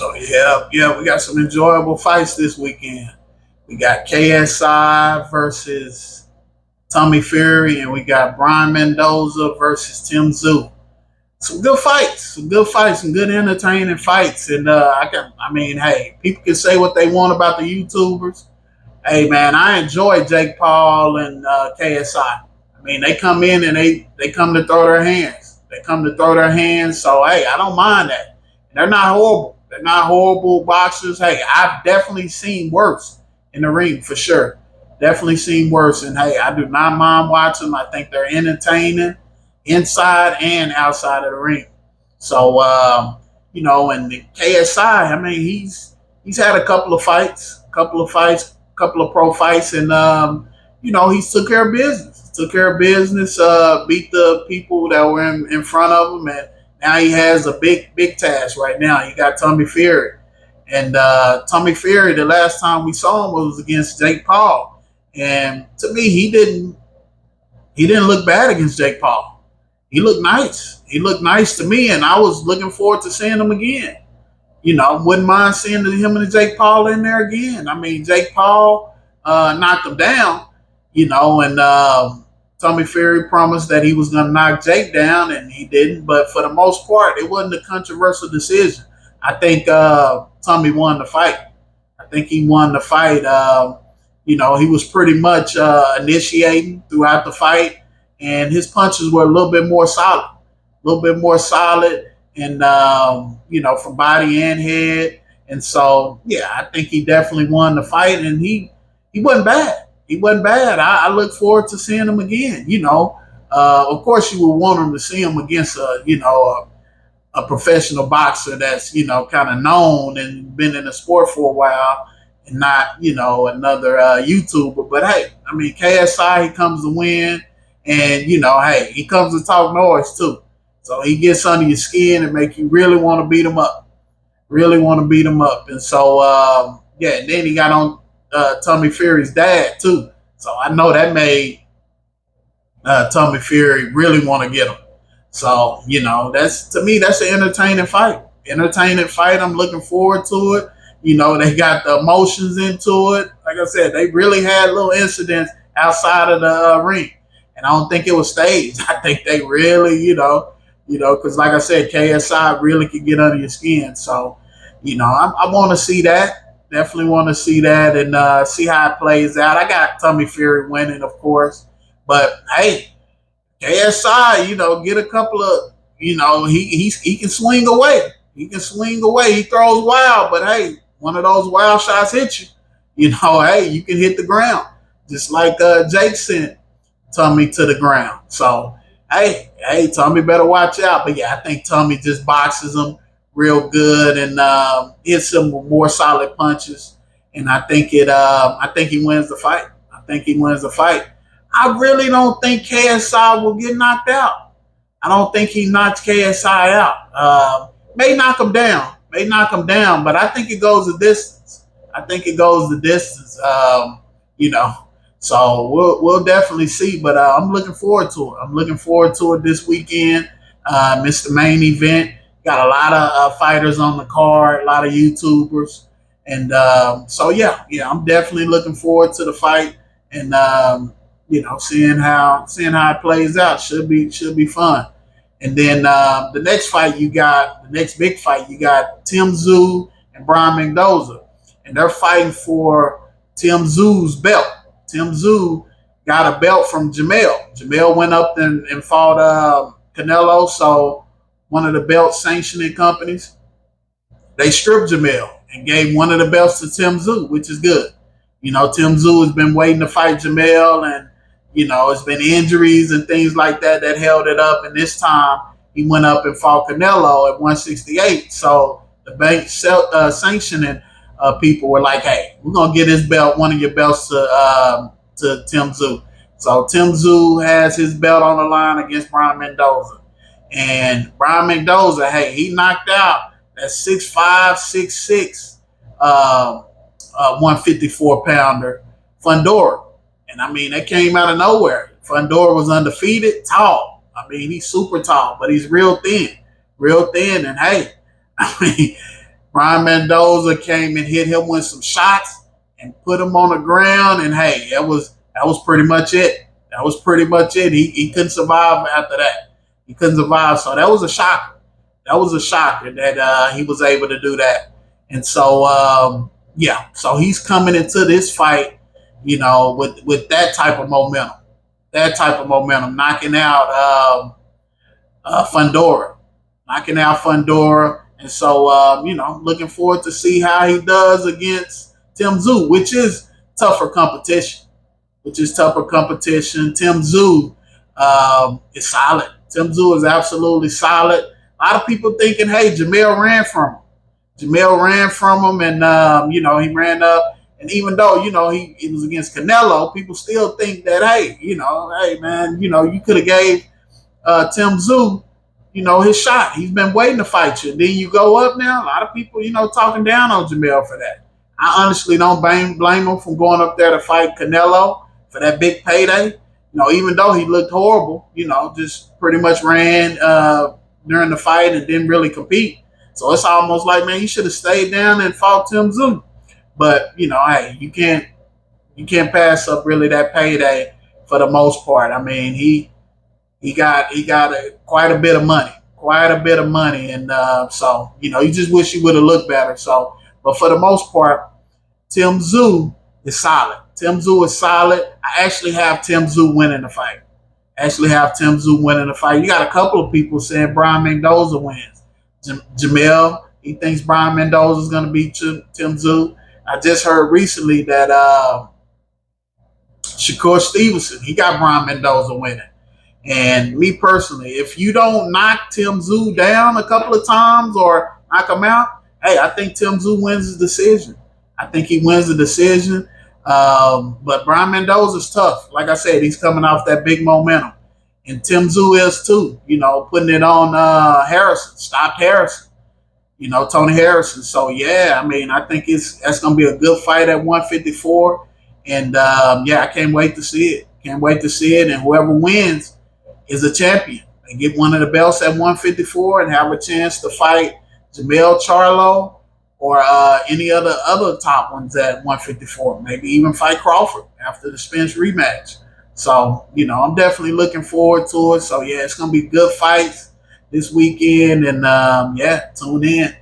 So yeah, we got some enjoyable fights this weekend. We got KSI versus Tommy Fury, and we got Brian Mendoza versus Tszyu. Some good fights, some good entertaining fights. And hey, people can say what they want about the YouTubers. Hey man, I enjoy Jake Paul and KSI. I mean, they come in and they come to throw their hands. They come to throw their hands. So hey, I don't mind that. And they're not horrible. They're not horrible boxers. Hey, I've definitely seen worse in the ring for sure. Definitely seen worse. And hey, I do not mind watching them. I think they're entertaining inside and outside of the ring. So and the KSI, I mean, he's had a couple of fights, couple of pro fights, and he's took care of business. Took care of business, beat the people that were in front of him, and now he has a big task right now. He got Tommy Fury. And Tommy Fury, the last time we saw him was against Jake Paul. And to me, he didn't look bad against Jake Paul. He looked nice. He looked nice to me, and I was looking forward to seeing him again. Wouldn't mind seeing him and Jake Paul in there again. I mean, Jake Paul knocked him down, and Tommy Fury promised that he was going to knock Jake down, and he didn't. But for the most part, it wasn't a controversial decision. I think Tommy won the fight. I think he won the fight. He was pretty much initiating throughout the fight, and his punches were a little bit more solid. And, from body and head. And so, yeah, I think he definitely won the fight, and he wasn't bad. He wasn't bad. I look forward to seeing him again. Of course, you would want him to see him against a professional boxer that's kind of known and been in the sport for a while, and not another YouTuber. But hey, I mean, KSI, he comes to win, and hey, he comes to talk noise too. So he gets under your skin and make you really want to beat him up. And so and then he got on Tommy Fury's dad too. So I know that made Tommy Fury really want to get him. So, that's an entertaining fight. I'm looking forward to it. They got the emotions into it. Like I said, they really had little incidents outside of the ring. And I don't think it was staged. I think they really, because like I said, KSI really could get under your skin. So, I want to see that. Definitely want to see that and see how it plays out. I got Tommy Fury winning, of course. But, hey, KSI, get a couple of, he can swing away. He throws wild, but, hey, one of those wild shots hit you. Hey, you can hit the ground. Just like Jake sent Tommy to the ground. So, hey, Tommy better watch out. But, yeah, I think Tommy just boxes him real good and hits some more solid punches. And I think he wins the fight. I really don't think KSI will get knocked out. I don't think he knocks KSI out. May knock him down, but I think it goes the distance. So we'll definitely see. But I'm looking forward to it this weekend. It's the main event. Got a lot of fighters on the card, a lot of YouTubers. And I'm definitely looking forward to the fight. And seeing how it plays out should be fun. And then the next big fight, you got Tszyu and Brian Mendoza, and they're fighting for Tszyu's belt. Tszyu got a belt from Jamel. Jamel went up and fought Canelo, so one of the belt sanctioning companies, they stripped Jamel and gave one of the belts to Tszyu, which is good. Tszyu has been waiting to fight Jamel, and it's been injuries and things like that held it up. And this time he went up and fought Canelo at 168. So the bank sanctioning people were like, hey, we're going to get his belt, one of your belts to Tszyu. So Tszyu has his belt on the line against Brian Mendoza. And Brian Mendoza, hey, he knocked out that 6'5", 6'6", 154-pounder Fundora. And, I mean, that came out of nowhere. Fundora was undefeated, tall. I mean, he's super tall, but he's real thin. And, hey, I mean, Brian Mendoza came and hit him with some shots and put him on the ground. And hey, that was pretty much it. That was pretty much it. He couldn't survive after that. He couldn't survive. So that was a shocker. That was a shocker that he was able to do that. And so yeah, so he's coming into this fight, with that type of momentum, knocking out Fundora, and so looking forward to see how he does against Tszyu, which is tougher competition. Tim Tszyu is solid. Tim Tszyu is absolutely solid. A lot of people thinking, hey, Jamel ran from him. And he ran up. And even though he was against Canelo, people still think that, hey man, you could have gave Tim Tszyu, his shot. He's been waiting to fight you. And then you go up now. A lot of people, talking down on Jamel for that. I honestly don't blame him from going up there to fight Canelo for that big payday. Even though he looked horrible, just pretty much ran during the fight and didn't really compete. So it's almost like, man, he should have stayed down and fought Tim Tszyu. But hey, you can't pass up really that payday for the most part. I mean, he got quite a bit of money, and so you just wish he would have looked better. So, but for the most part, Tim Tszyu is solid. I actually have Tim Tszyu winning the fight. You got a couple of people saying Brian Mendoza wins. Jamel, he thinks Brian Mendoza is going to beat Tim Tszyu. I just heard recently that Shakur Stevenson, he got Brian Mendoza winning. And me personally, if you don't knock Tim Tszyu down a couple of times or knock him out, hey, I think Tim Tszyu wins the decision. But Brian Mendoza is tough. Like I said, he's coming off that big momentum. And Tim Tszyu is too, putting it on Harrison, stopped Harrison, Tony Harrison. So, yeah, I mean, I think that's going to be a good fight at 154. And, I can't wait to see it. And whoever wins is a champion. They get one of the belts at 154 and have a chance to fight Jamel Charlo or any other top ones at 154. Maybe even fight Crawford after the Spence rematch. So, I'm definitely looking forward to it. So, yeah, it's going to be good fights this weekend. And, tune in.